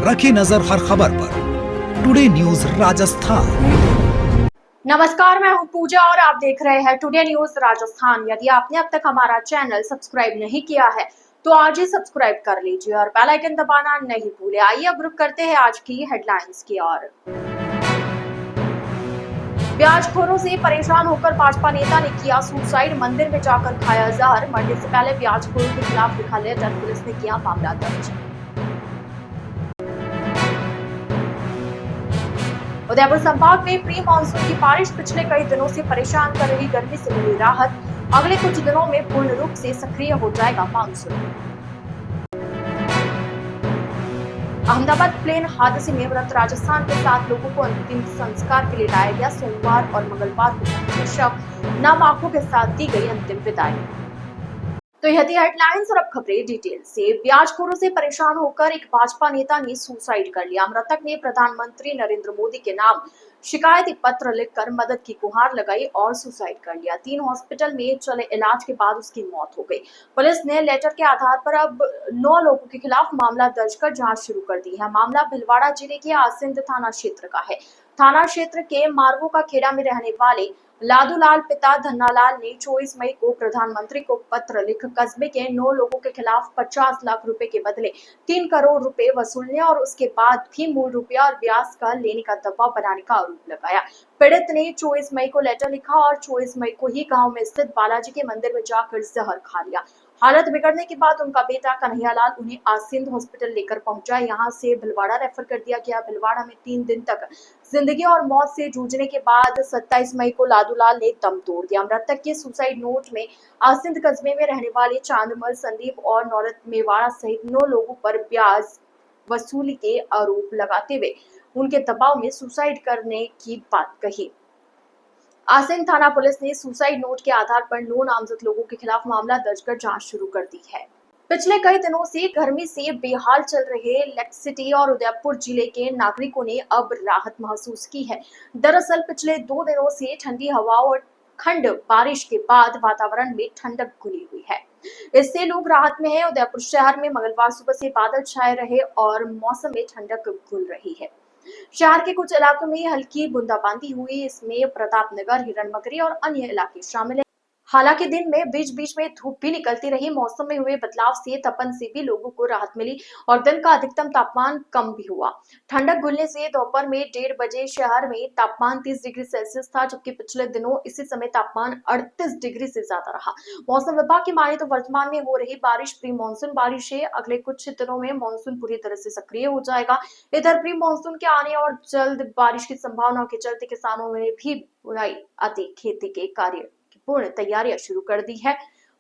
रखे नजर हर खबर पर। Today news Rajasthan. नमस्कार, मैं हूं पूजा और आप देख रहे हैं टुडे न्यूज राजस्थान। यदि आपने अब तक हमारा चैनल सब्सक्राइब नहीं किया है तो आज ही सब्सक्राइब कर लीजिए और बेल आइकन दबाना नहीं भूले। आइए अब रुक करते हैं आज की हेडलाइंस की ओर। ब्याजखोरों से परेशान होकर भाजपा नेता ने किया सुसाइड, मंदिर में जाकर खाया जहर। मरने से पहले ब्याजखोरों के खिलाफ लिखा लेटर, पुलिस ने किया मामला दर्ज। उदयपुर संभाग में प्री मानसून की बारिश पिछले कई दिनों से परेशान कर रही गर्मी से मिली राहत। अगले कुछ दिनों में पूर्ण रूप से सक्रिय हो जाएगा मानसून। अहमदाबाद प्लेन हादसे में मृत राजस्थान के 7 लोगों को अंतिम संस्कार के लिए लाया गया। सोमवार और मंगलवार को पहुंचे शव, नाम आंखों के साथ दी गई अंतिम विदाई। तो यह थी हेडलाइंस और अब खबरें डिटेल से। ब्याजखोरों से परेशान होकर एक भाजपा नेता ने सुसाइड कर लिया। मृतक ने प्रधानमंत्री नरेंद्र मोदी के नाम शिकायती पत्र लिखकर मदद की गुहार लगाई और सुसाइड कर लिया। 3 हॉस्पिटल में चले इलाज के बाद उसकी मौत हो गई। पुलिस ने लेटर के आधार पर अब 9 लोगों के खिलाफ मामला दर्ज कर जांच शुरू कर दी है। मामला भिलवाड़ा जिले के आसिंद थाना क्षेत्र का है। थाना क्षेत्र के मार्गो का खेड़ा में रहने वाले लादूलाल पिता धन्नालाल ने 24 मई को प्रधानमंत्री को पत्र लिख कस्बे के 9 लोगों के खिलाफ 50 लाख रुपए के बदले 3 करोड़ रुपए वसूलने और उसके बाद भी मूल रुपया और ब्याज का लेने का दबाव बनाने का आरोप लगाया। पीड़ित ने 24 मई को लेटर लिखा और 24 मई को ही गांव में स्थित बालाजी के मंदिर में जाकर जहर खा लिया। हालत बिगड़ने के बाद उनका बेटा कन्हैयालाल उन्हें आसिंद हॉस्पिटल लेकर पहुंचा। यहां से भिलवाड़ा रेफर कर दिया गया। भिलवाड़ा में 3 दिन तक जिंदगी और मौत से जूझने के बाद 27 मई को लादूलाल ने दम तोड़ दिया। मृतक के सुसाइड नोट में आसिंद कस्बे में रहने वाले चांदमल, संदीप और नौरत मेवाड़ा सहित 9 लोगों पर ब्याज वसूली के आरोप लगाते हुए उनके दबाव में सुसाइड करने की बात कही। आसिंद थाना पुलिस ने सुसाइड नोट के आधार पर 9 नामजद लोगों के खिलाफ मामला दर्ज कर जांच शुरू कर दी है। पिछले कई दिनों से गर्मी से बेहाल चल रहे लेक सिटी और उदयपुर जिले के नागरिकों ने अब राहत महसूस की है। दरअसल पिछले 2 दिनों से ठंडी हवाओं और खंड बारिश के बाद वातावरण में ठंडक घुली हुई है। इससे लोग राहत में हैं। उदयपुर शहर में मंगलवार सुबह से बादल छाए रहे और मौसम में ठंडक घुल रही है। शहर के कुछ इलाकों में हल्की बूंदाबांदी हुई। इसमें प्रतापनगर, हिरणमगरी और अन्य इलाके शामिल हैं। हालांकि दिन में बीच बीच में धूप भी निकलती रही। मौसम में हुए बदलाव से तपन से भी लोगों को राहत मिली और दिन का अधिकतम तापमान कम भी हुआ। ठंडक घुलने से दोपहर में 1:30 बजे शहर में तापमान 30 डिग्री सेल्सियस था, जबकि पिछले दिनों इसी समय तापमान 38 डिग्री से ज्यादा रहा। मौसम विभाग की माने तो वर्तमान में हो रही बारिश प्री मानसून बारिश है। अगले कुछ दिनों में मानसून पूरी तरह से सक्रिय हो जाएगा। इधर प्री मानसून के आने और जल्द बारिश की संभावनाओं के चलते किसानों ने भी बुआई आदि खेती के कार्य पूर्ण तैयारियां शुरू कर दी है।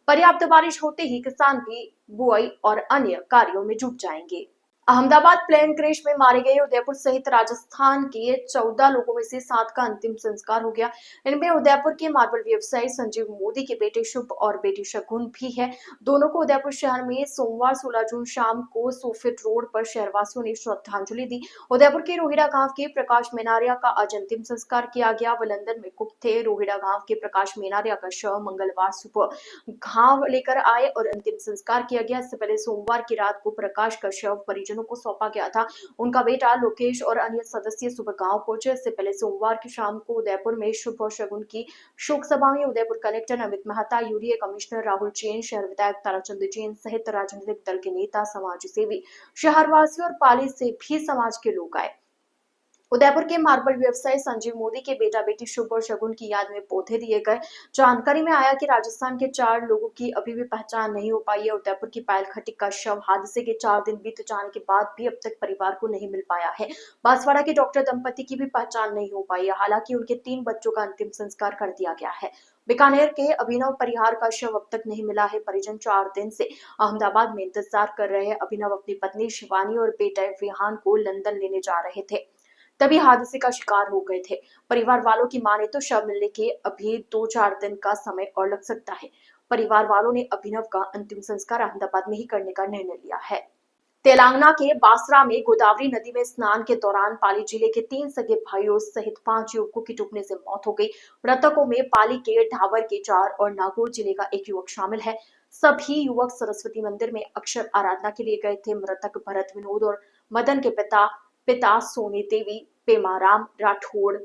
पर्याप्त बारिश होते ही किसान भी बुआई और अन्य कार्यों में जुट जाएंगे। अहमदाबाद प्लेन क्रैश में मारे गए उदयपुर सहित राजस्थान के 14 लोगों में से 7 का अंतिम संस्कार हो गया। इनमें उदयपुर के मार्बल व्यवसायी संजीव मोदी के बेटे शुभ और बेटी शगुन भी है। दोनों को उदयपुर शहर में सोमवार 16 जून शाम को सोफिट रोड पर शहरवासियों ने श्रद्धांजलि दी। उदयपुर के रोहिड़ा गांव के प्रकाश मेनारिया का आज अंतिम संस्कार किया गया। वह लंदन में कुक थे। रोहिड़ा गांव के प्रकाश मेनारिया का शव मंगलवार सुबह गांव लेकर आए और अंतिम संस्कार किया गया। इससे पहले सोमवार की रात को प्रकाश का शव परिजनों को सौंपा गया था। उनका बेटा लोकेश और अन्य सदस्य सुबह गांव पहुंचे। इससे पहले सोमवार की शाम को उदयपुर में शुभ और शगुन की शोक सभा में Udaipur collector Amit Mehta, UDA commissioner Rahul Jain, शहर विधायक ताराचंद जैन सहित राजनीतिक दल के नेता, समाज सेवी, शहरवासी और पाली से भी समाज के लोग आए। उदयपुर के मार्बल व्यवसायी संजीव मोदी के बेटा बेटी शुभ और शगुन की याद में पौधे दिए गए। जानकारी में आया कि राजस्थान के 4 लोगों की अभी भी पहचान नहीं हो पाई है। उदयपुर की पायल खटिक का शव हादसे के 4 दिन बीत जाने के बाद भी अब तक परिवार को नहीं मिल पाया है। बांसवाड़ा के डॉक्टर दंपति की भी पहचान नहीं हो पाई है। हालांकि उनके 3 बच्चों का अंतिम संस्कार कर दिया गया है। बीकानेर के अभिनव परिहार का शव अब तक नहीं मिला है। परिजन 4 दिन से अहमदाबाद में इंतजार कर रहे हैं। अभिनव अपनी पत्नी शिवानी और बेटे विहान को लंदन लेने जा रहे थे, तभी हादसे का शिकार हो गए थे। परिवार वालों की माने तो शव मिलने के अभी 2-4 दिन का समय और लग सकता है। परिवार वालों ने अभिनव का अंतिम संस्कार अहमदाबाद में ही करने का निर्णय लिया है। तेलंगाना के बासरा में गोदावरी नदी में स्नान के दौरान पाली जिले के 3 सगे भाइयों सहित 5 युवकों की डूबने से मौत हो गई। मृतकों में पाली के ढावर के 4 और नागौर जिले का 1 युवक शामिल है। सभी युवक सरस्वती मंदिर में अक्षर आराधना के लिए गए थे। मृतक भरत, विनोद और मदन के पिता सोनी देवी पेमाराम राठौड़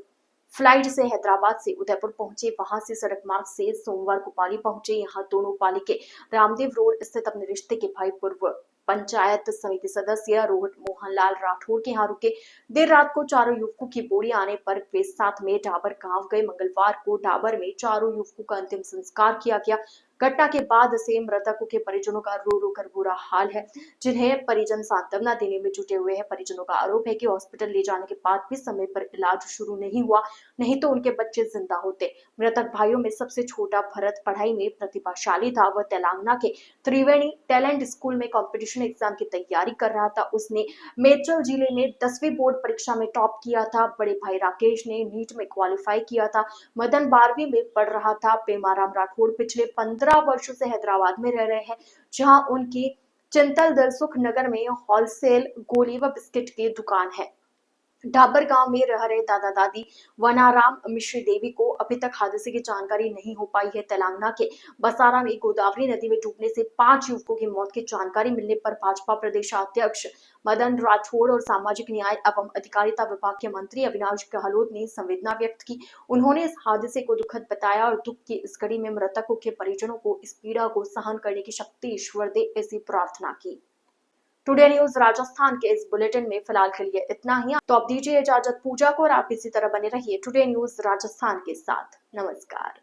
फ्लाइट से हैदराबाद से उदयपुर पहुंचे। वहां से सड़क मार्ग से सोमवार को पाली पहुंचे। यहाँ दोनों पाली के रामदेव रोड स्थित अपने रिश्ते के भाई पूर्व पंचायत समिति सदस्य रोहित मोहनलाल राठौड़ के यहाँ रुके। देर रात को चारों युवकों की बोरी आने पर वे साथ में डाबर गांव गए। मंगलवार को डाबर में चारों युवकों का अंतिम संस्कार किया गया। घटना के बाद से मृतकों के परिजनों का रो रो कर बुरा हाल है, जिन्हें परिजन सांत्वना देने में जुटे हुए हैं। परिजनों का आरोप है कि हॉस्पिटल ले जाने के बाद भी समय पर इलाज शुरू नहीं हुआ, नहीं तो उनके बच्चे जिंदा होते। मृतक भाइयों में सबसे छोटा भरत पढ़ाई में प्रतिभाशाली था। वह तेलंगाना के त्रिवेणी टैलेंट स्कूल में कंपटीशन एग्जाम की तैयारी कर रहा था। उसने मेड्चल जिले में 10वीं बोर्ड परीक्षा में टॉप किया था। बड़े भाई राकेश ने नीट में क्वालिफाई किया था। मदन 12वीं में पढ़ रहा था। पेमाराम राठौड़ पिछले 15 वर्षों से हैदराबाद में रह रहे हैं, जहां उनकी चिंतल दिलसुख नगर में होलसेल गोली व बिस्किट की दुकान है। डाबर गांव में रह रहे दादा दादी वनाराम मिश्री देवी को अभी तक हादसे की जानकारी नहीं हो पाई है। तेलंगाना के बसारा में गोदावरी नदी में डूबने से 5 युवकों की मौत की जानकारी मिलने पर भाजपा प्रदेशाध्यक्ष मदन राठौड़ और सामाजिक न्याय एवं अधिकारिता विभाग के मंत्री अविनाश गहलोत ने संवेदना व्यक्त की। उन्होंने इस हादसे को दुखद बताया और दुख की इस घड़ी में मृतकों के परिजनों को इस पीड़ा को सहन करने की शक्ति ईश्वर दे, ऐसी प्रार्थना की। टुडे न्यूज राजस्थान के इस बुलेटिन में फिलहाल के लिए इतना ही। तो अब दीजिए इजाजत पूजा को और आप इसी तरह बने रहिए टुडे न्यूज राजस्थान के साथ। नमस्कार।